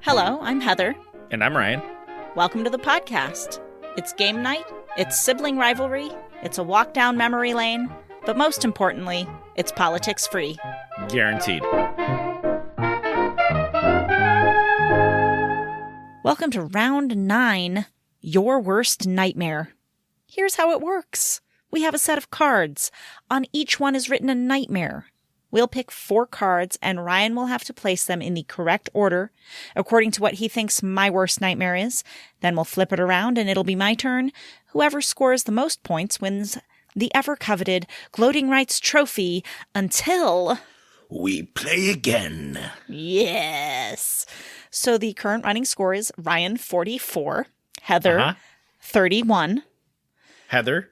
Hello, I'm Heather. And I'm Ryan. Welcome to the podcast. It's game night, it's sibling rivalry, it's a walk down memory lane, but most importantly, it's politics free. Guaranteed. Welcome to round 9, Your Worst Nightmare. Here's how it works. We have a set of cards. On each one is written a nightmare. We'll pick 4 cards, and Ryan will have to place them in the correct order, according to what he thinks my worst nightmare is. Then we'll flip it around, and it'll be my turn. Whoever scores the most points wins the ever-coveted Gloating Rights Trophy until... we play again. Yes. So the current running score is Ryan 44, Heather 31. Heather?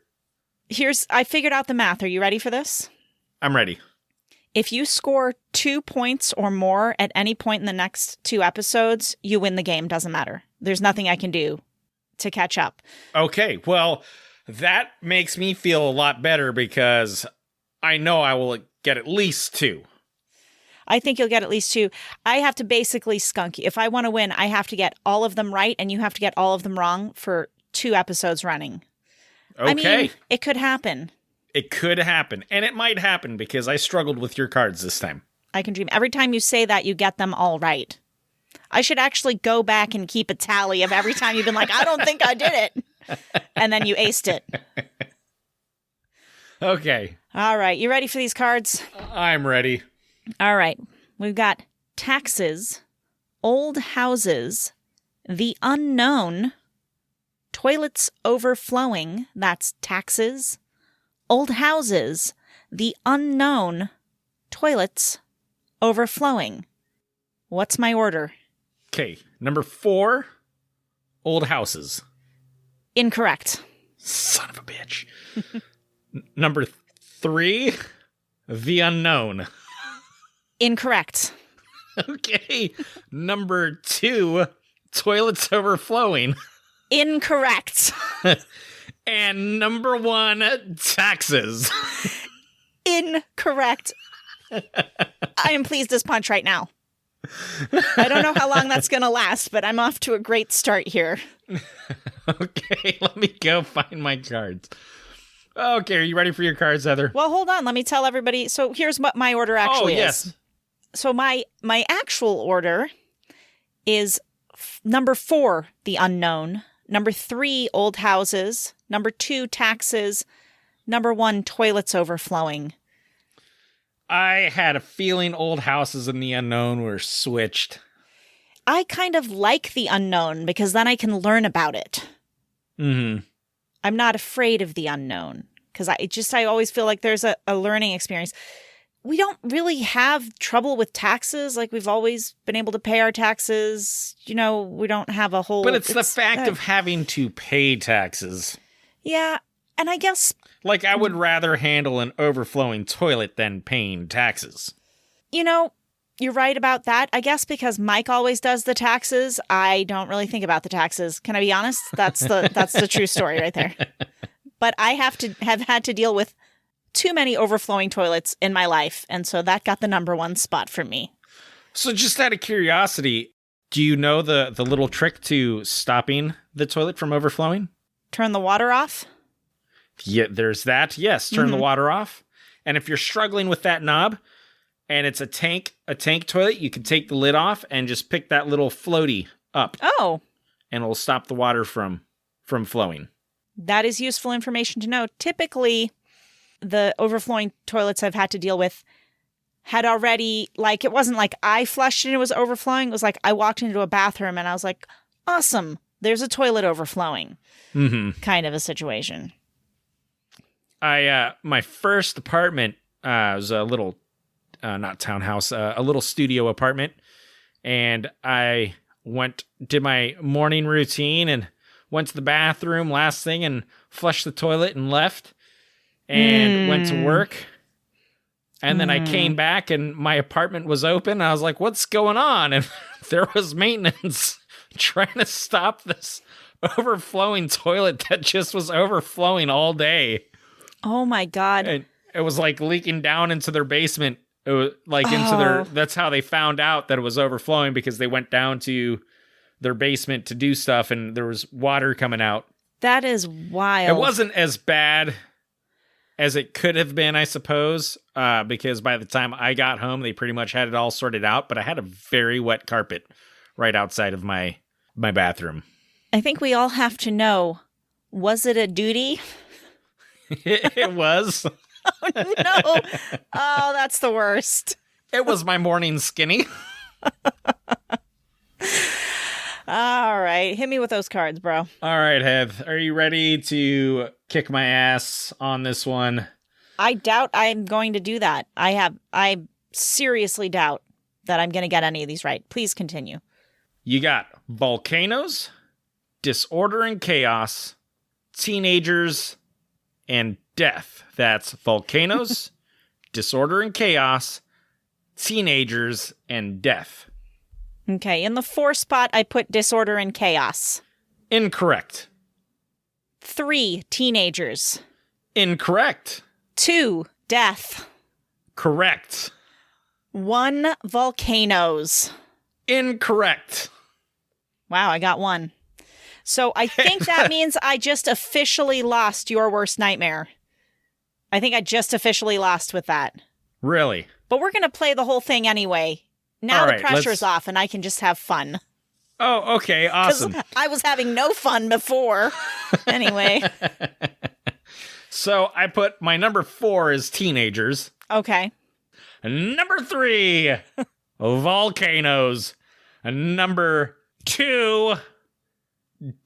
I figured out the math. Are you ready for this? I'm ready. If you score 2 points or more at any point in the next 2 episodes, you win the game. Doesn't matter. There's nothing I can do to catch up. Okay, well, that makes me feel a lot better because I know I will get at least 2. I think you'll get at least 2. I have to basically skunk you. If I want to win, I have to get all of them right, and you have to get all of them wrong for 2 episodes running. Okay. I mean, it could happen. It could happen, and it might happen because I struggled with your cards this time. I can dream. Every time you say that, you get them all right. I should actually go back and keep a tally of every time you've been like, I don't think I did it. And then you aced it. Okay. All right. You ready for these cards? I'm ready. All right. We've got taxes, old houses, the unknown, toilets overflowing. That's taxes. Old houses, the unknown, toilets, overflowing. What's my order? Okay, number 4, old houses. Incorrect. Son of a bitch. Number 3, the unknown. Incorrect. Okay, number 2, toilets overflowing. Incorrect. And number 1, taxes. Incorrect. I am pleased as punch right now. I don't know how long that's going to last, but I'm off to a great start here. Okay, let me go find my cards. Okay, are you ready for your cards, Heather? Well, hold on. Let me tell everybody. So here's what my order actually is. Yes. So my actual order is number 4, the unknown. Number 3, old houses. Number 2, taxes. Number 1, toilets overflowing. I had a feeling old houses and the unknown were switched. I kind of like the unknown because then I can learn about it. Mm-hmm. I'm not afraid of the unknown because I always feel like there's a learning experience. We don't really have trouble with taxes. Like, we've always been able to pay our taxes. You know, we don't have a whole... But it's the fact of having to pay taxes. Yeah, and I guess... Like, I would rather handle an overflowing toilet than paying taxes. You know, you're right about that. I guess because Mike always does the taxes, I don't really think about the taxes. Can I be honest? That's the true story right there. But I have had to deal with too many overflowing toilets in my life, and so that got the number 1 spot for me. So just out of curiosity, do you know the little trick to stopping the toilet from overflowing? Turn the water off? Yeah, there's that. Yes, turn the water off. And if you're struggling with that knob and it's a tank toilet, you can take the lid off and just pick that little floaty up. Oh. And it'll stop the water from flowing. That is useful information to know. Typically, the overflowing toilets I've had to deal with had already, like, it wasn't like I flushed and it was overflowing. It was like I walked into a bathroom and I was like, awesome, there's a toilet overflowing. Mm-hmm. Kind of a situation. My first apartment was a little, not townhouse, a little studio apartment. And I did my morning routine and went to the bathroom last thing and flushed the toilet and left and went to work. And then I came back and my apartment was open. I was like, what's going on? And there was maintenance trying to stop this overflowing toilet that just was overflowing all day. Oh my God. And it was like leaking down into their basement It was like into their, that's how they found out that it was overflowing, because they went down to their basement to do stuff and there was water coming out. That is wild. It wasn't as bad as it could have been, I suppose, because by the time I got home, they pretty much had it all sorted out, but I had a very wet carpet right outside of my bathroom. I think we all have to know, was it a duty? It was. Oh, no. Oh, that's the worst. It was my morning skinny. All right. Hit me with those cards, bro. All right, Heath. Are you ready to kick my ass on this one? I doubt I'm going to do that. I seriously doubt that I'm going to get any of these right. Please continue. You got volcanoes, disorder and chaos, teenagers, and death. That's volcanoes, disorder and chaos, teenagers, and death. Okay, in the 4 spot, I put disorder and chaos. Incorrect. 3, teenagers. Incorrect. 2, death. Correct. 1, volcanoes. Incorrect. Wow, I got 1. So I think that means I just officially lost your worst nightmare. I think I just officially lost with that. Really? But we're going to play the whole thing anyway. Now All the right, pressure's off and I can just have fun. Oh, okay. Awesome. I was having no fun before. Anyway. So I put my number 4 is teenagers. Okay. Number 3, volcanoes. Number 2,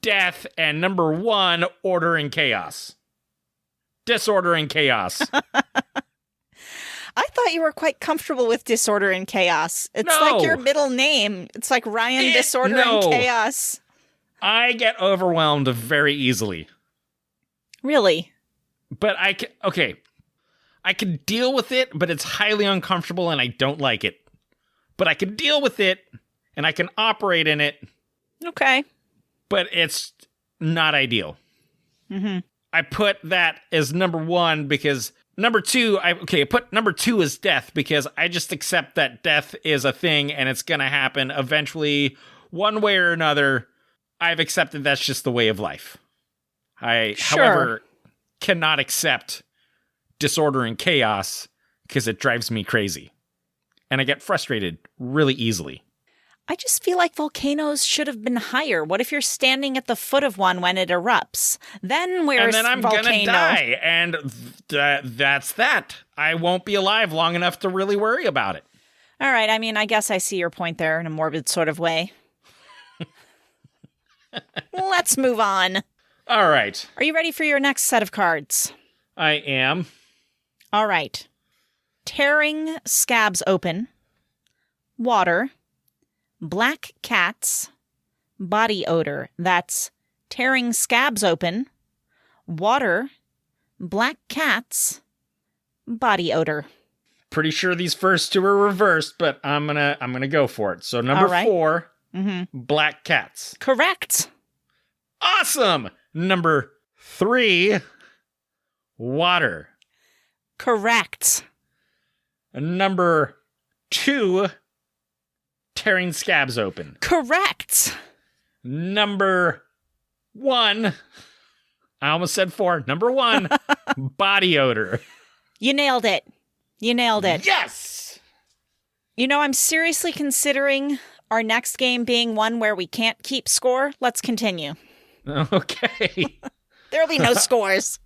death. And number 1, order and chaos. Disorder and chaos. I thought you were quite comfortable with disorder and chaos. It's No. like your middle name. It's like Ryan Disorder and Chaos. I get overwhelmed very easily. Really? But I can deal with it, but it's highly uncomfortable and I don't like it. But I can deal with it and I can operate in it. Okay. But it's not ideal. Mm-hmm. I put that as number 1 because number 2, I put number 2 as death because I just accept that death is a thing and it's going to happen eventually, one way or another. I've accepted that's just the way of life. However, cannot accept disorder and chaos because it drives me crazy. And I get frustrated really easily. I just feel like volcanoes should have been higher. What if you're standing at the foot of one when it erupts? Then where's And then I'm volcano? gonna die, and that's that. I won't be alive long enough to really worry about it. All right, I mean, I guess I see your point there in a morbid sort of way. Let's move on. All right. Are you ready for your next set of cards? I am. All right. Tearing scabs open. Water. Black cats. Body odor. That's tearing scabs open. Water. Black cats. Body odor. Pretty sure these first 2 are reversed, but I'm gonna go for it. So number 4, black cats. Correct. Awesome. Number 3, water. Correct. Number 2, tearing scabs open. Correct. Number 1, I almost said 4. Number 1, body odor. You nailed it. You nailed it. Yes! You know, I'm seriously considering our next game being one where we can't keep score. Let's continue. Okay. There'll be no scores.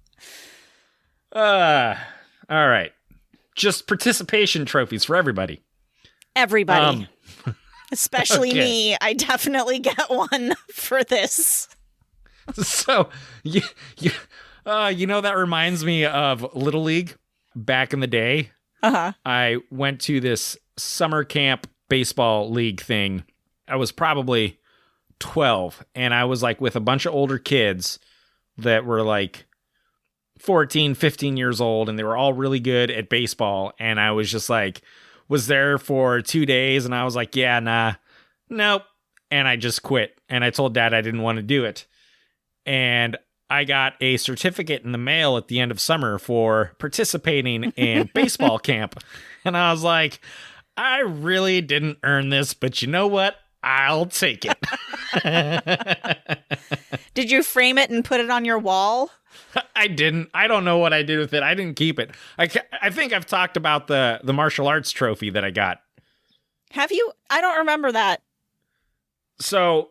All right. Just participation trophies for everybody. Everybody. Especially okay. me. I definitely get one for this. So, you know, that reminds me of Little League back in the day. Uh-huh. I went to this summer camp baseball league thing. I was probably 12, and I was like with a bunch of older kids that were like 14, 15 years old, and they were all really good at baseball. And I was just like, was there for 2 days, and I was like, yeah, nah, nope. And I just quit. And I told Dad I didn't want to do it. And I got a certificate in the mail at the end of summer for participating in baseball camp. And I was like, I really didn't earn this, but you know what? I'll take it. Did you frame it and put it on your wall? I didn't. I don't know what I did with it. I didn't keep it. I think I've talked about the martial arts trophy that I got. Have you? I don't remember that. So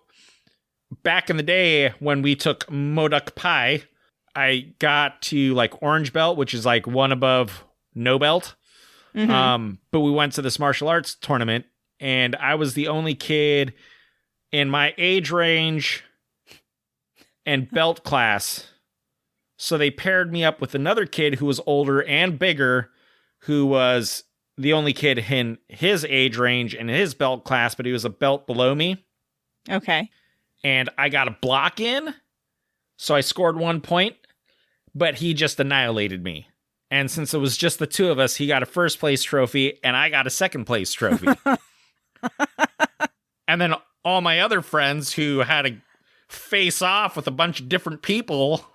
back in the day when we took Modoc Pie, I got to like orange belt, which is like one above no belt. Mm-hmm. But we went to this martial arts tournament, and I was the only kid in my age range and belt class. So they paired me up with another kid who was older and bigger, who was the only kid in his age range and his belt class, but he was a belt below me. Okay. And I got a block in, so I scored 1 point, but he just annihilated me. And since it was just the two of us, he got a first place trophy, and I got a second place trophy. And then all my other friends who had to face off with a bunch of different people,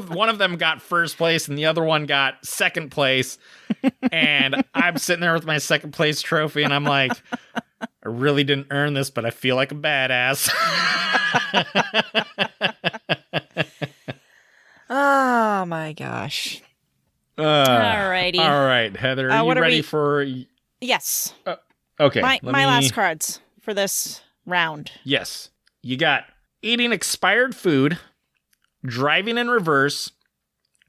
one of them got first place and the other one got second place. And I'm sitting there with my second place trophy, and I'm like, I really didn't earn this, but I feel like a badass. Oh my gosh. Alrighty. All right, Heather, are you ready for... Yes. Okay. My last cards for this round. Yes. You got eating expired food, driving in reverse,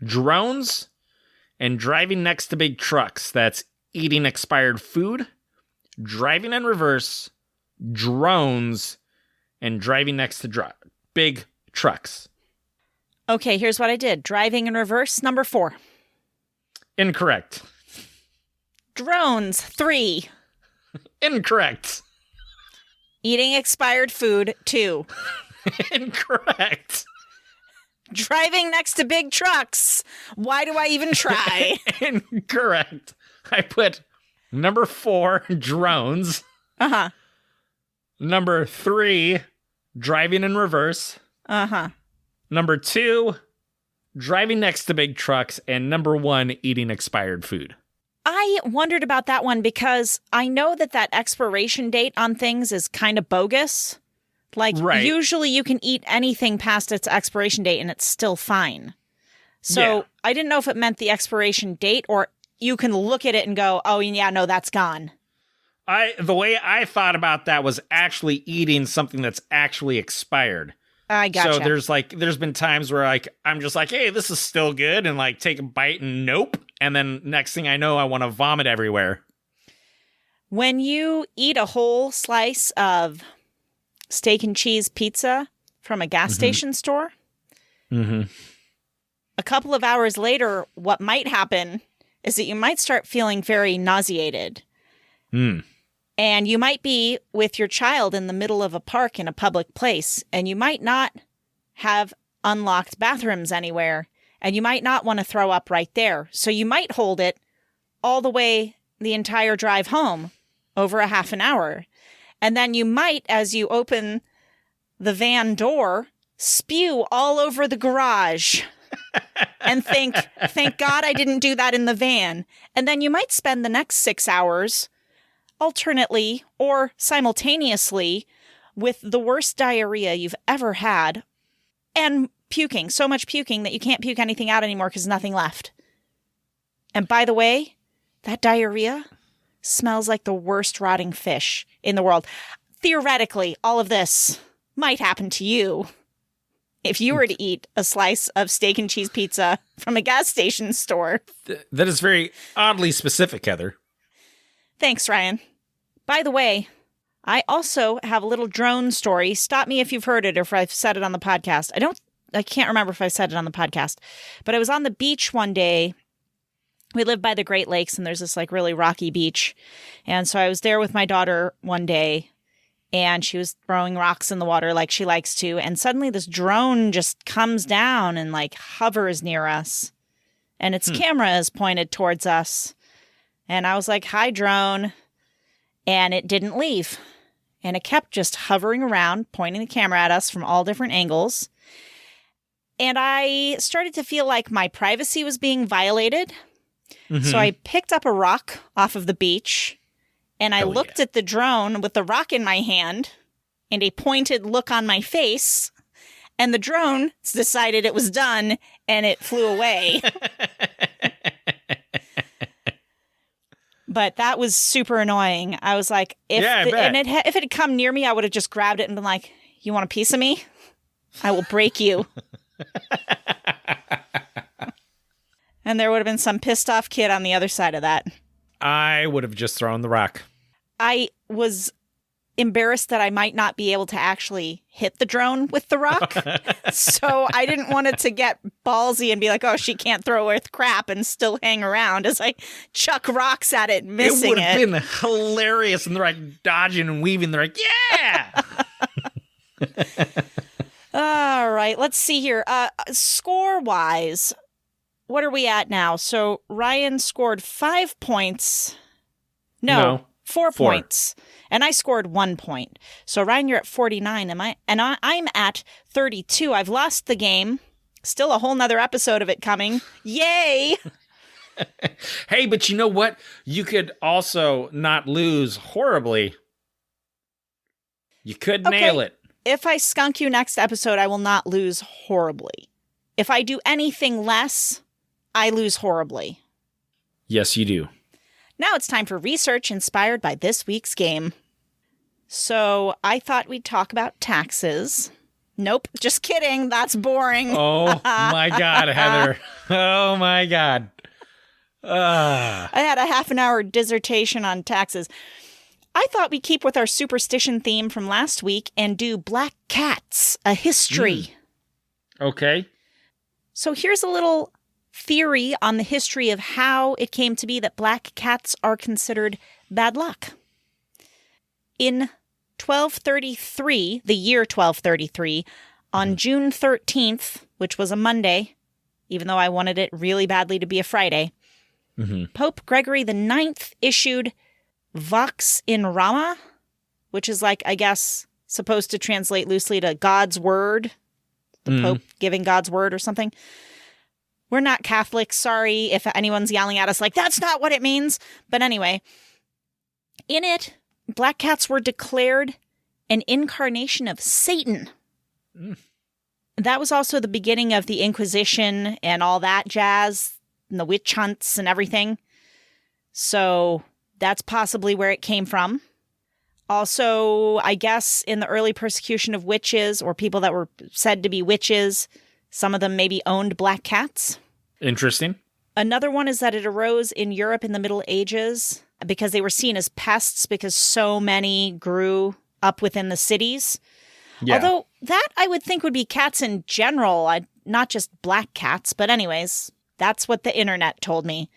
drones, and driving next to big trucks. That's eating expired food, driving in reverse, drones, and driving next to big trucks. Okay, here's what I did. Driving in reverse, number 4. Incorrect. Drones, 3. Incorrect. Eating expired food, 2. Incorrect. Driving next to big trucks. Why do I even try? Incorrect. I put number 4, drones. Uh-huh. Number 3, driving in reverse. Uh-huh. Number 2, driving next to big trucks. And number 1, eating expired food. I wondered about that one because I know that expiration date on things is kind of bogus. Like, right. Usually you can eat anything past its expiration date and it's still fine. So yeah. I didn't know if it meant the expiration date or you can look at it and go, oh, yeah, no, that's gone. The way I thought about that was actually eating something that's actually expired. I gotcha. So there's been times where like I'm just like, hey, this is still good, and like take a bite and nope. And then next thing I know, I want to vomit everywhere. When you eat a whole slice of steak and cheese pizza from a gas station store, a couple of hours later, what might happen is that you might start feeling very nauseated. And you might be with your child in the middle of a park in a public place, and you might not have unlocked bathrooms anywhere, and you might not want to throw up right there. So you might hold it all the way the entire drive home over a half an hour. And then you might, as you open the van door, spew all over the garage and think, thank God I didn't do that in the van. And then you might spend the next 6 hours alternately or simultaneously with the worst diarrhea you've ever had and puking, so much puking that you can't puke anything out anymore because nothing left. And by the way, that diarrhea smells like the worst rotting fish in the world. Theoretically, all of this might happen to you if you were to eat a slice of steak and cheese pizza from a gas station store. That is very oddly specific, Heather. Thanks, Ryan. By the way, I also have a little drone story. Stop me if you've heard it or if I've said it on the podcast. I can't remember if I said it on the podcast, but I was on the beach one day. We live by the Great Lakes and there's this like really rocky beach. And so I was there with my daughter one day and she was throwing rocks in the water like she likes to. And suddenly this drone just comes down and like hovers near us and its camera is pointed towards us. And I was like, hi, drone. And it didn't leave. And it kept just hovering around, pointing the camera at us from all different angles. And I started to feel like my privacy was being violated. Mm-hmm. So I picked up a rock off of the beach and I looked at the drone with the rock in my hand and a pointed look on my face. And the drone decided it was done and it flew away. But that was super annoying. I was like, if it had come near me, I would have just grabbed it and been like, you want a piece of me? I will break you. And there would have been some pissed off kid on the other side of that. I would have just thrown the rock. I was embarrassed that I might not be able to actually hit the drone with the rock. So I didn't want it to get ballsy and be like, oh, she can't throw earth crap and still hang around as I chuck rocks at it, missing it. It would have been hilarious. And they're like dodging and weaving. They're like, yeah. All right. Let's see here. Score-wise, what are we at now? So Ryan scored 5 points. No. 4 points. And I scored 1 point. So Ryan, you're at 49. I'm at 32. I've lost the game. Still a whole nother episode of it coming. Yay! Hey, but you know what? You could also not lose horribly. You could nail it. If I skunk you next episode, I will not lose horribly. If I do anything less, I lose horribly. Yes, you do. Now it's time for research inspired by this week's game. So I thought we'd talk about taxes. Nope, just kidding. That's boring. Oh my God, Heather. Oh my God. I had a half an hour dissertation on taxes. I thought we'd keep with our superstition theme from last week and do black cats, a history. Okay. So here's a little theory on the history of how it came to be that black cats are considered bad luck. In 1233, the year 1233, on June 13th, which was a Monday, even though I wanted it really badly to be a Friday, Pope Gregory IX issued Vox in Rama, which is like, I guess, supposed to translate loosely to God's word, the Pope giving God's word or something. We're not Catholic. Sorry if anyone's yelling at us like, that's not what it means. But anyway, in it, black cats were declared an incarnation of Satan. That was also the beginning of the Inquisition and all that jazz, and the witch hunts and everything. So that's possibly where it came from. Also, I guess in the early persecution of witches or people that were said to be witches, some of them maybe owned black cats. Interesting. Another one is that it arose in Europe in the Middle Ages because they were seen as pests because so many grew up within the cities. Yeah. Although that I would think would be cats in general, not just black cats. But anyways, that's what the internet told me.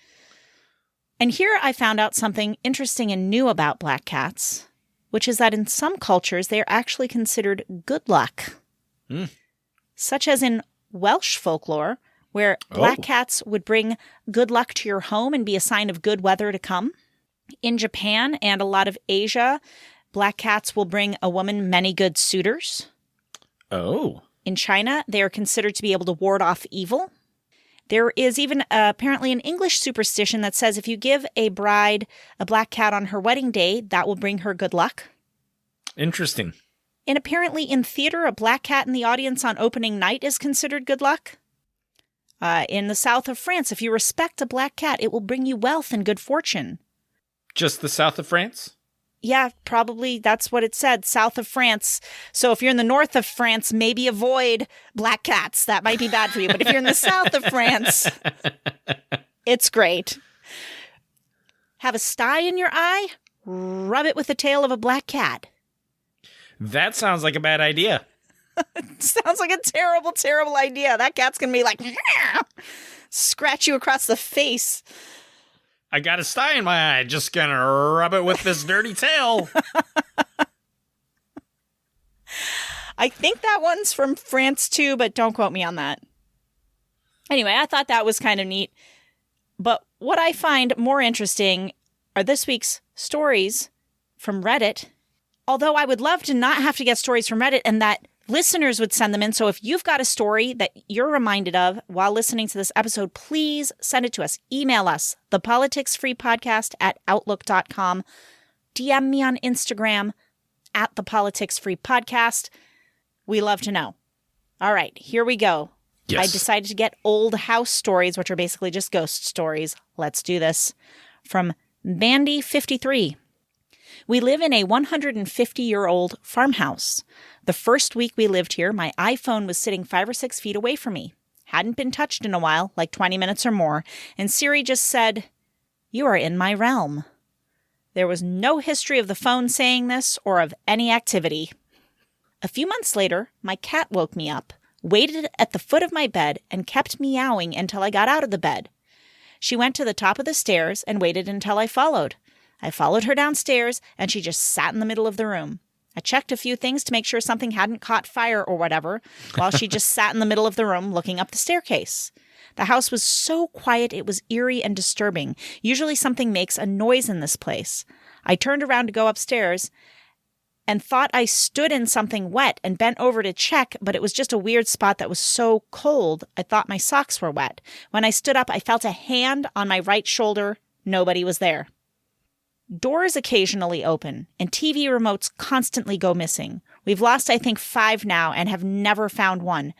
And here I found out something interesting and new about black cats, which is that in some cultures, they are actually considered good luck. Such as in Welsh folklore, where black cats would bring good luck to your home and be a sign of good weather to come. In Japan and a lot of Asia, black cats will bring a woman many good suitors. Oh. In China, they are considered to be able to ward off evil. There is even apparently an English superstition that says if you give a bride a black cat on her wedding day, that will bring her good luck. Interesting. And apparently in theater, a black cat in the audience on opening night is considered good luck. In the south of France, if you respect a black cat, it will bring you wealth and good fortune. Just the south of France? Yeah, probably that's what it said, south of France. So if you're in the north of France, maybe avoid black cats. That might be bad for you. But if you're in the south of France, it's great. Have a sty in your eye? Rub it with the tail of a black cat. That sounds like a bad idea. Sounds like a terrible, terrible idea. That cat's going to be like, scratch you across the face. I got a sty in my eye. Just going to rub it with this dirty tail. I think that one's from France too, but don't quote me on that. Anyway, I thought that was kind of neat. But what I find more interesting are this week's stories from Reddit. Although I would love to not have to get stories from Reddit and that listeners would send them in. So if you've got a story that you're reminded of while listening to this episode, please send it to us. Email us, thepoliticsfreepodcast@outlook.com. DM me on Instagram @thepoliticsfreepodcast. We love to know. All right, here we go. Yes. I decided to get old house stories, which are basically just ghost stories. Let's do this. From Bandy53. We live in a 150-year-old farmhouse. The first week we lived here, my iPhone was sitting 5 or 6 feet away from me. Hadn't been touched in a while, like 20 minutes or more, and Siri just said, "You are in my realm." There was no history of the phone saying this or of any activity. A few months later, my cat woke me up, waited at the foot of my bed, and kept meowing until I got out of the bed. She went to the top of the stairs and waited until I followed. I followed her downstairs, and she just sat in the middle of the room. I checked a few things to make sure something hadn't caught fire or whatever, while she just sat in the middle of the room looking up the staircase. The house was so quiet it was eerie and disturbing. Usually something makes a noise in this place. I turned around to go upstairs and thought I stood in something wet and bent over to check, but it was just a weird spot that was so cold I thought my socks were wet. When I stood up, I felt a hand on my right shoulder. Nobody was there. Doors occasionally open, and TV remotes constantly go missing. We've lost, I think, 5 now and have never found one.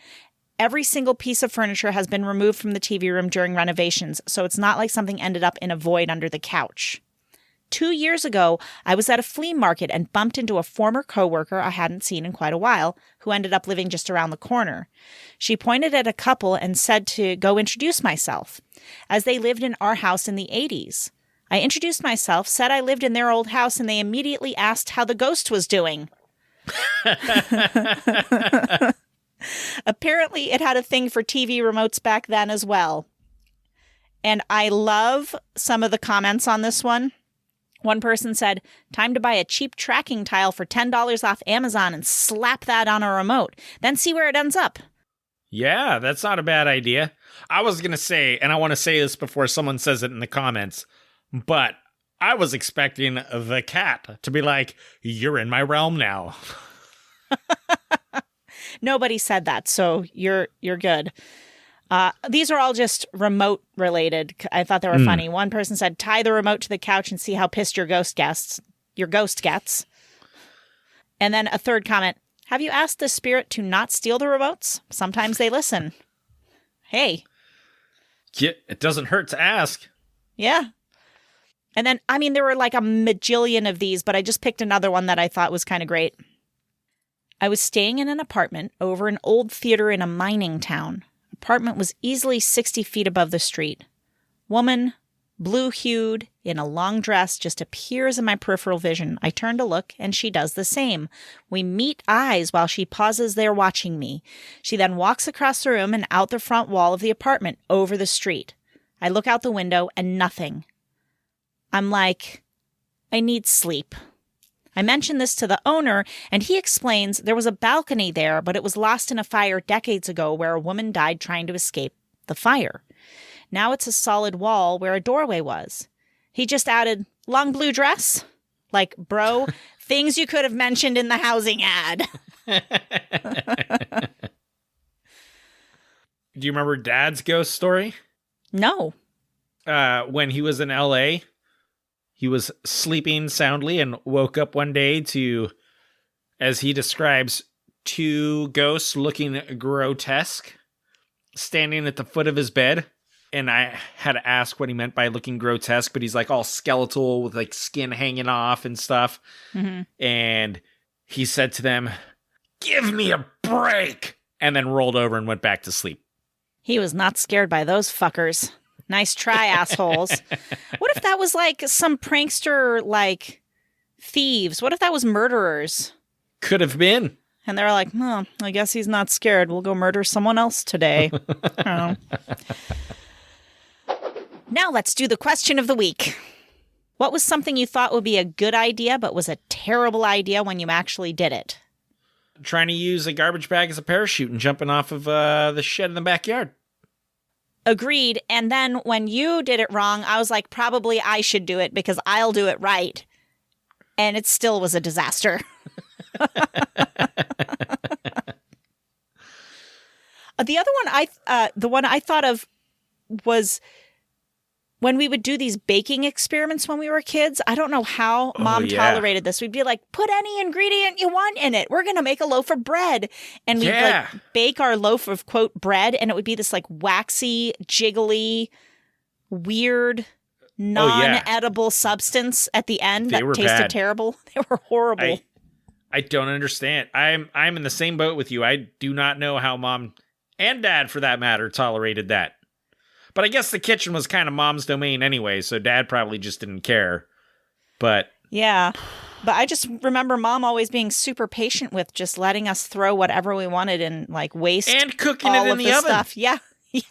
Every single piece of furniture has been removed from the TV room during renovations, so it's not like something ended up in a void under the couch. 2 years ago, I was at a flea market and bumped into a former coworker I hadn't seen in quite a while, who ended up living just around the corner. She pointed at a couple and said to go introduce myself, as they lived in our house in the 80s. I introduced myself, said I lived in their old house, and they immediately asked how the ghost was doing. Apparently, it had a thing for TV remotes back then as well. And I love some of the comments on this one. One person said, "Time to buy a cheap tracking tile for $10 off Amazon and slap that on a remote. Then see where it ends up." Yeah, that's not a bad idea. I was going to say, and I want to say this before someone says it in the comments, but I was expecting the cat to be like, "You're in my realm now." Nobody said that, so you're good. These are all just remote related. I thought they were funny. One person said, "Tie the remote to the couch and see how pissed your ghost gets." And then a third comment, "Have you asked the spirit to not steal the remotes? Sometimes they listen." Hey. Yeah, it doesn't hurt to ask. Yeah. And then, I mean, there were like a majillion of these, but I just picked another one that I thought was kind of great. I was staying in an apartment over an old theater in a mining town. Apartment was easily 60 feet above the street. Woman, blue-hued, in a long dress, just appears in my peripheral vision. I turn to look, and she does the same. We meet eyes while she pauses there watching me. She then walks across the room and out the front wall of the apartment, over the street. I look out the window, and nothing. I'm like, I need sleep. I mentioned this to the owner, and he explains there was a balcony there, but it was lost in a fire decades ago where a woman died trying to escape the fire. Now it's a solid wall where a doorway was. He just added, "Long blue dress?" Like, bro, things you could have mentioned in the housing ad. Do you remember Dad's ghost story? No. When he was in LA, he was sleeping soundly and woke up one day to, as he describes, 2 ghosts looking grotesque standing at the foot of his bed. And I had to ask what he meant by looking grotesque, but he's like all skeletal with like skin hanging off and stuff. Mm-hmm. And he said to them, "Give me a break," and then rolled over and went back to sleep. He was not scared by those fuckers. Nice try, assholes. What if that was like some prankster, like thieves? What if that was murderers? Could have been. And they're like, "Oh, I guess he's not scared. We'll go murder someone else today." I don't know. Now let's do the question of the week. What was something you thought would be a good idea, but was a terrible idea when you actually did it? Trying to use a garbage bag as a parachute and jumping off of the shed in the backyard. Agreed. And then when you did it wrong, I was like, probably I should do it because I'll do it right. And it still was a disaster. The other one the one I thought of was when we would do these baking experiments when we were kids. I don't know how Mom tolerated this. We'd be like, put any ingredient you want in it. We're going to make a loaf of bread. And we'd like bake our loaf of, quote, bread. And it would be this like waxy, jiggly, weird, non-edible substance at the end that tasted terrible. They were horrible. I don't understand. I'm in the same boat with you. I do not know how Mom and Dad, for that matter, tolerated that. But I guess the kitchen was kind of Mom's domain anyway, so Dad probably just didn't care. But yeah. But I just remember Mom always being super patient with just letting us throw whatever we wanted and like waste and cooking all it in the oven. Stuff. Yeah. Yeah.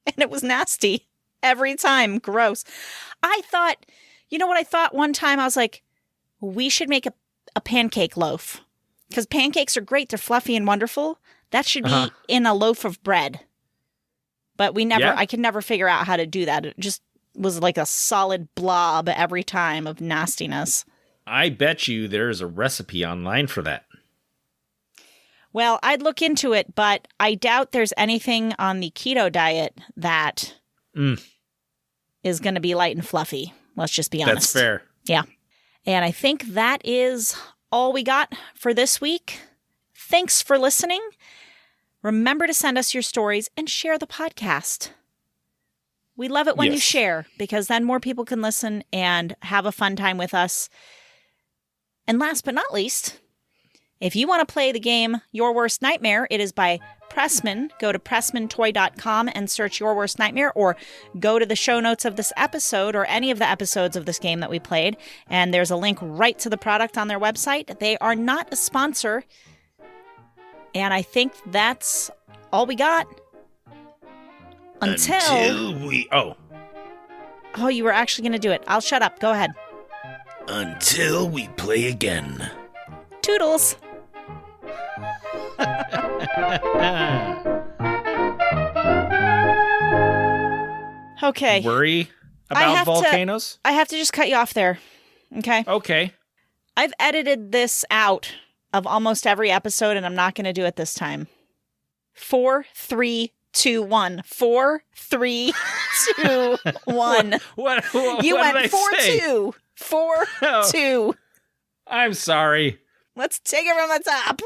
And it was nasty every time. Gross. I thought, you know what I thought one time? I was like, we should make a pancake loaf. Because pancakes are great. They're fluffy and wonderful. That should be in a loaf of bread. But I could never figure out how to do that. It just was like a solid blob every time of nastiness. I bet you there's a recipe online for that. Well, I'd look into it, but I doubt there's anything on the keto diet that is going to be light and fluffy. Let's just be honest. That's fair. Yeah. And I think that is all we got for this week. Thanks for listening. Remember to send us your stories and share the podcast. We love it when you share, because then more people can listen and have a fun time with us. And last but not least, if you want to play the game Your Worst Nightmare, it is by Pressman. Go to PressmanToy.com and search Your Worst Nightmare, or go to the show notes of this episode or any of the episodes of this game that we played, and there's a link right to the product on their website. They are not a sponsor. And I think that's all we got. Until we... Oh, you were actually going to do it. I'll shut up. Go ahead. Until we play again. Toodles. Okay. Worry about volcanoes? I have to just cut you off there. Okay? Okay. I've edited this out of almost every episode, and I'm not going to do it this time. 4, 3, 2, 1. 4, 3, 2, 1. What you what went 4, 2. 4, 2. I'm sorry. Let's take it from the top.